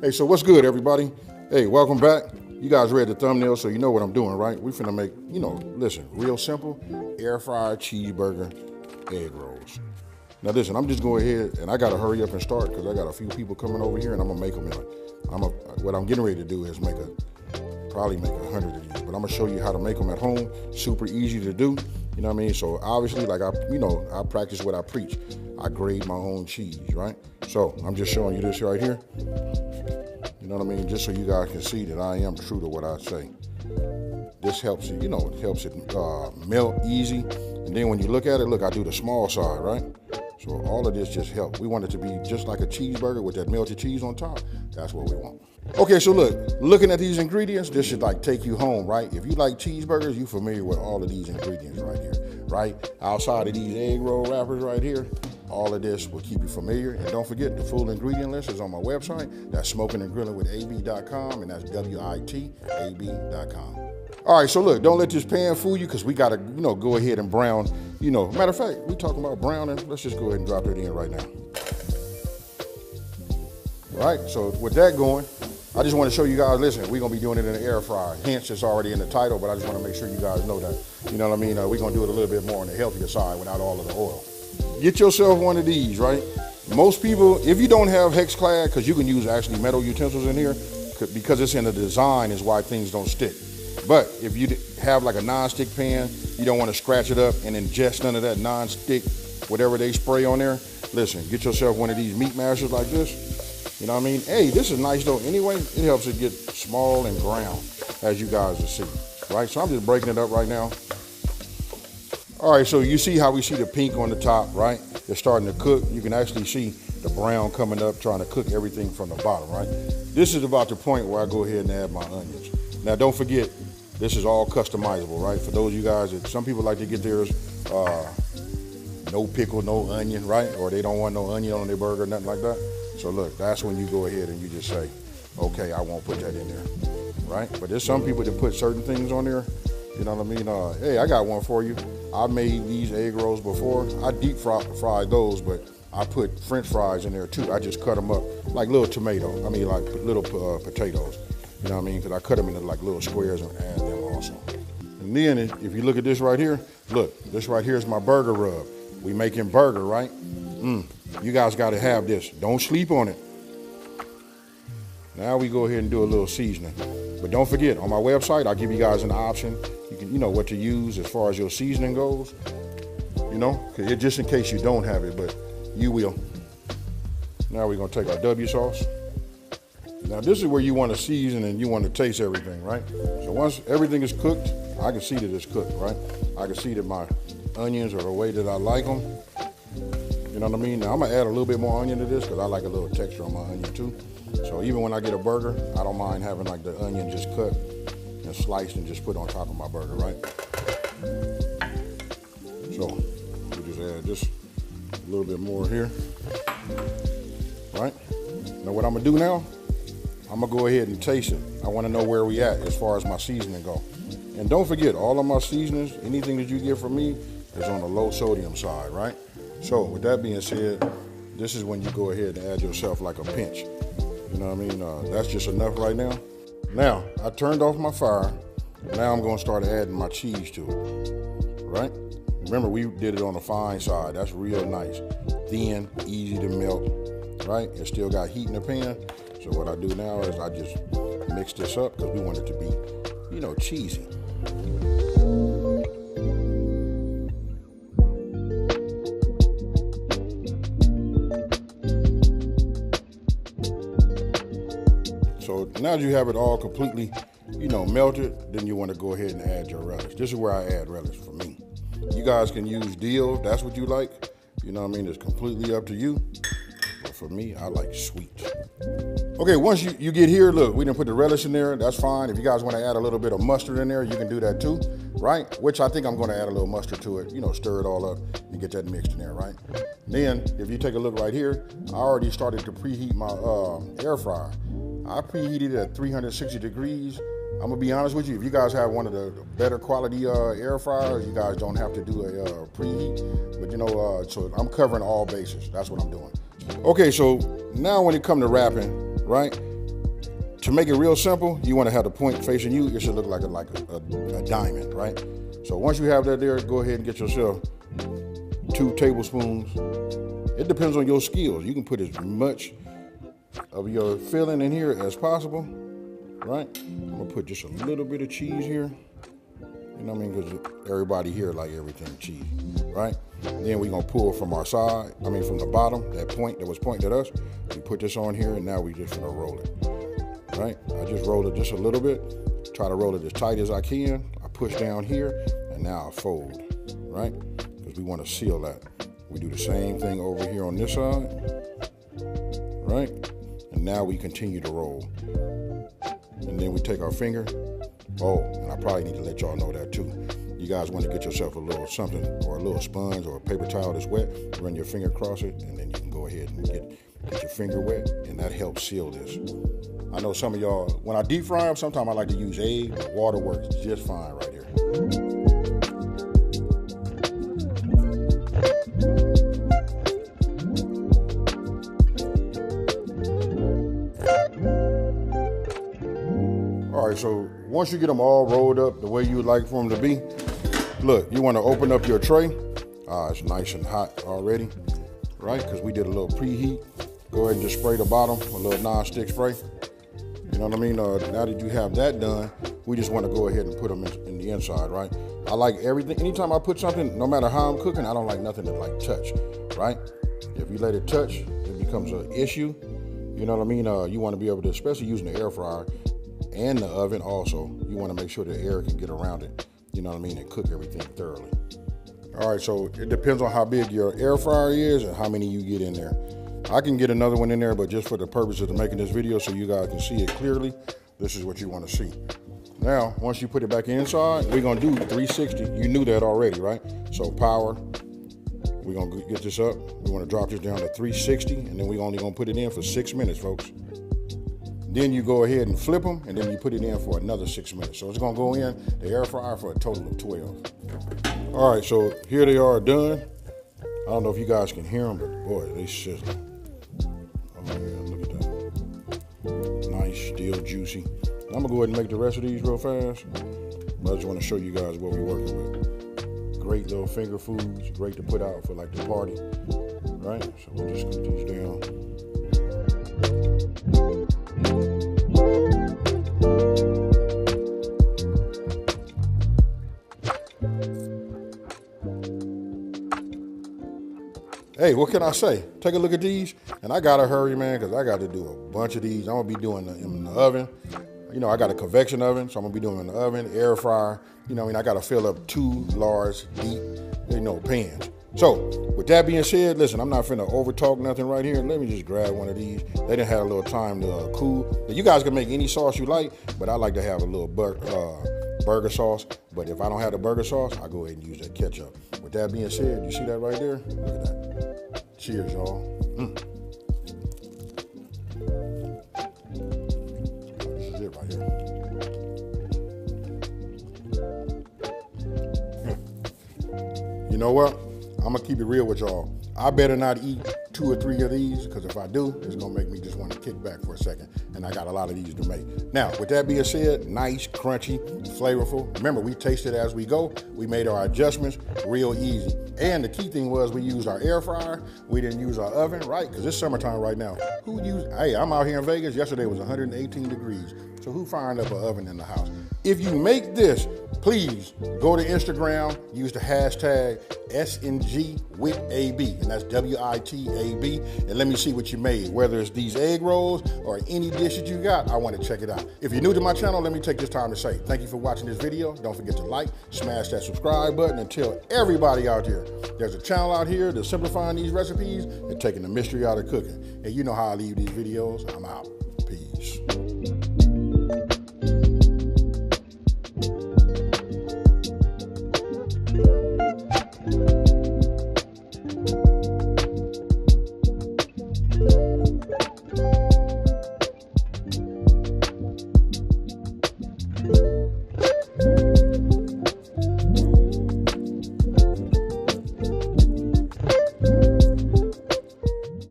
Hey, so what's good, everybody? Hey, welcome back. You guys read the thumbnail, so you know what I'm doing, right? We finna make, listen, real simple, air fryer cheeseburger egg rolls. Now listen, I'm just going ahead and I gotta hurry up and start because I got a few people coming over here and I'm gonna make them. What I'm getting ready to do is probably make 100 of these, but I'm gonna show you how to make them at home. Super easy to do. You know what I mean? So obviously, like I practice what I preach. I grade my own cheese, right? So I'm just showing you this right here. You know what I mean? Just so you guys can see that I am true to what I say. This helps it, it helps it melt easy. And then when you look at it, look, I do the small side, right? So all of this just helps. We want it to be just like a cheeseburger with that melted cheese on top. That's what we want. Okay, so looking at these ingredients, this should take you home, right? If you like cheeseburgers, you're familiar with all of these ingredients right here, right? Outside of these egg roll wrappers right here, all of this will keep you familiar. And don't forget, the full ingredient list is on my website. That's smokingandgrillingwithab.com, and that's WITAB.com. All right, so look, don't let this pan fool you because we got to, go ahead and brown. Matter of fact, we talking about browning. Let's just go ahead and drop it in right now. All right, so with that going, I just want to show you guys, listen, we're going to be doing it in the air fryer. Hence, it's already in the title, but I just want to make sure you guys know that, we're going to do it a little bit more on the healthier side without all of the oil. Get yourself one of these, right? Most people, if you don't have hex clad, because you can use actually metal utensils in here, because it's in the design is why things don't stick. But if you have like a non-stick pan, you don't want to scratch it up and ingest none of that non-stick, whatever they spray on there, listen, get yourself one of these meat mashers like this. You know what I mean? Hey, this is nice though. Anyway, it helps it get small and brown, as you guys will see, right? So I'm just breaking it up right now. All right, so you see how we see the pink on the top, right? It's starting to cook. You can actually see the brown coming up, trying to cook everything from the bottom, right? This is about the point where I go ahead and add my onions. Now, don't forget, this is all customizable, right? For those of you guys that some people like to get theirs no pickle, no onion, right? Or they don't want no onion on their burger, nothing like that. So look, that's when you go ahead and you just say, okay, I won't put that in there, right? But there's some people that put certain things on there. You know what I mean? Hey, I got one for you. I made these egg rolls before. I deep fried those, but I put French fries in there too. I just cut them up like little like little potatoes. You know what I mean? Because I cut them into like little squares and add them also. And then if you look at this right here, look, this right here is my burger rub. We making burger, right? You guys got to have this. Don't sleep on it. Now we go ahead and do a little seasoning. But don't forget, on my website, I'll give you guys an option. You can, what to use as far as your seasoning goes. Just in case you don't have it, but you will. Now we're going to take our W sauce. Now this is where you want to season and you want to taste everything, right? So once everything is cooked, I can see that it's cooked, right? I can see that my onions are the way that I like them. You know what I mean? Now I'm gonna add a little bit more onion to this because I like a little texture on my onion too. So even when I get a burger, I don't mind having like the onion just cut and sliced and just put on top of my burger, right? So we just add just a little bit more here, right? Now what I'm gonna do now, I'm gonna go ahead and taste it. I wanna know where we at as far as my seasoning go. And don't forget, all of my seasonings, anything that you get from me is on the low sodium side, right? So with that being said, this is when you go ahead and add yourself like a pinch. You know what I mean? That's just enough right now. Now, I turned off my fire. Now I'm gonna start adding my cheese to it, right? Remember, we did it on the fine side. That's real nice. Thin, easy to melt, right? It still got heat in the pan. So what I do now is I just mix this up because we want it to be, cheesy. So now that you have it all completely, melted, then you want to go ahead and add your relish. This is where I add relish for me. You guys can use dill if that's what you like. You know what I mean? It's completely up to you. But for me, I like sweet. Okay, once you get here, look, we didn't put the relish in there. That's fine. If you guys want to add a little bit of mustard in there, you can do that too, right? Which I think I'm going to add a little mustard to it, stir it all up and get that mixed in there, right? Then, if you take a look right here, I already started to preheat my air fryer. I preheated it at 360 degrees. I'm gonna be honest with you, if you guys have one of the better quality air fryers, you guys don't have to do a preheat. But so I'm covering all bases. That's what I'm doing. Okay, so now when it comes to wrapping, right? to make it real simple, you want to have the point facing you. It should look like a diamond, right? So once you have that there, go ahead and get yourself 2 tablespoons. It depends on your skills. You can put as much of your filling in here as possible, right? I'm gonna put just a little bit of cheese here. You know what I mean? Because everybody here like everything cheese, right? Then we're gonna pull from our side, from the bottom, that point that was pointing at us. We put this on here and now we just gonna roll it, right? I just roll it just a little bit. Try to roll it as tight as I can. I push down here and now I fold, right? Because we wanna seal that. We do the same thing over here on this side, right? And now we continue to roll. And then we take our finger. Oh, and I probably need to let y'all know that too. You guys want to get yourself a little something or a little sponge or a paper towel that's wet, run your finger across it, and then you can go ahead and get your finger wet, and that helps seal this. I know some of y'all, when I deep fry them, sometimes I like to use egg, but water works just fine right here. All right, so once you get them all rolled up the way you would like for them to be, look, you want to open up your tray. It's nice and hot already, right? Because we did a little preheat. Go ahead and just spray the bottom with a little non-stick spray. You know what I mean? Now that you have that done, we just want to go ahead and put them in the inside, right? I like everything. Anytime I put something, no matter how I'm cooking, I don't like nothing to like touch, right? If you let it touch, it becomes an issue. You know what I mean? You want to be able to, especially using the air fryer and the oven also, you want to make sure the air can get around it, you know what I mean, and cook everything thoroughly. All right, so it depends on how big your air fryer is and how many you get in there. I can get another one in there, but just for the purposes of making this video so you guys can see it clearly, this is what you want to see. Now, once you put it back inside, we're going to do 360. You knew that already, right? So power, we're going to get this up. We want to drop this down to 360, and then we're only going to put it in for 6 minutes, folks. Then you go ahead and flip them, and then you put it in for another 6 minutes. So it's gonna go in the air fryer for a total of 12. All right, so here they are done. I don't know if you guys can hear them, but boy, they sizzling. Oh yeah, look at that. Nice, still juicy. I'm gonna go ahead and make the rest of these real fast, but I just wanna show you guys what we're working with. Great little finger foods, great to put out for like the party, right? So we'll just cook these down. Hey, what can I say? Take a look at these, and I gotta hurry, man, because I got to do a bunch of these. I'm gonna be doing them in the oven. You know, I got a convection oven, so I'm gonna be doing it in the oven, air fryer. You know, I gotta fill up 2 large, deep, pans. So, with that being said, listen, I'm not finna over talk nothing right here. Let me just grab one of these. They done had a little time to cool. You guys can make any sauce you like, but I like to have a little burger sauce. But if I don't have the burger sauce, I go ahead and use that ketchup. With that being said, you see that right there? Look at that. Cheers, y'all. This is it right here. You know what? I'm gonna keep it real with y'all. I better not eat 2 or 3 of these, because if I do, it's gonna make me just want to kick back for a second. And I got a lot of these to make. Now, with that being said, nice, crunchy, flavorful. Remember, we taste it as we go. We made our adjustments real easy. And the key thing was we used our air fryer. We didn't use our oven, right? Because it's summertime right now. Hey, I'm out here in Vegas. Yesterday was 118 degrees. So who fired up an oven in the house? If you make this, please go to Instagram, use the hashtag SNGWITAB, and that's WITAB, and let me see what you made. Whether it's these egg rolls or any dish that you got, I want to check it out. If you're new to my channel, let me take this time to say thank you for watching this video. Don't forget to like, smash that subscribe button, and tell everybody out there there's a channel out here that's simplifying these recipes and taking the mystery out of cooking. And you know how I leave these videos. I'm out. Peace.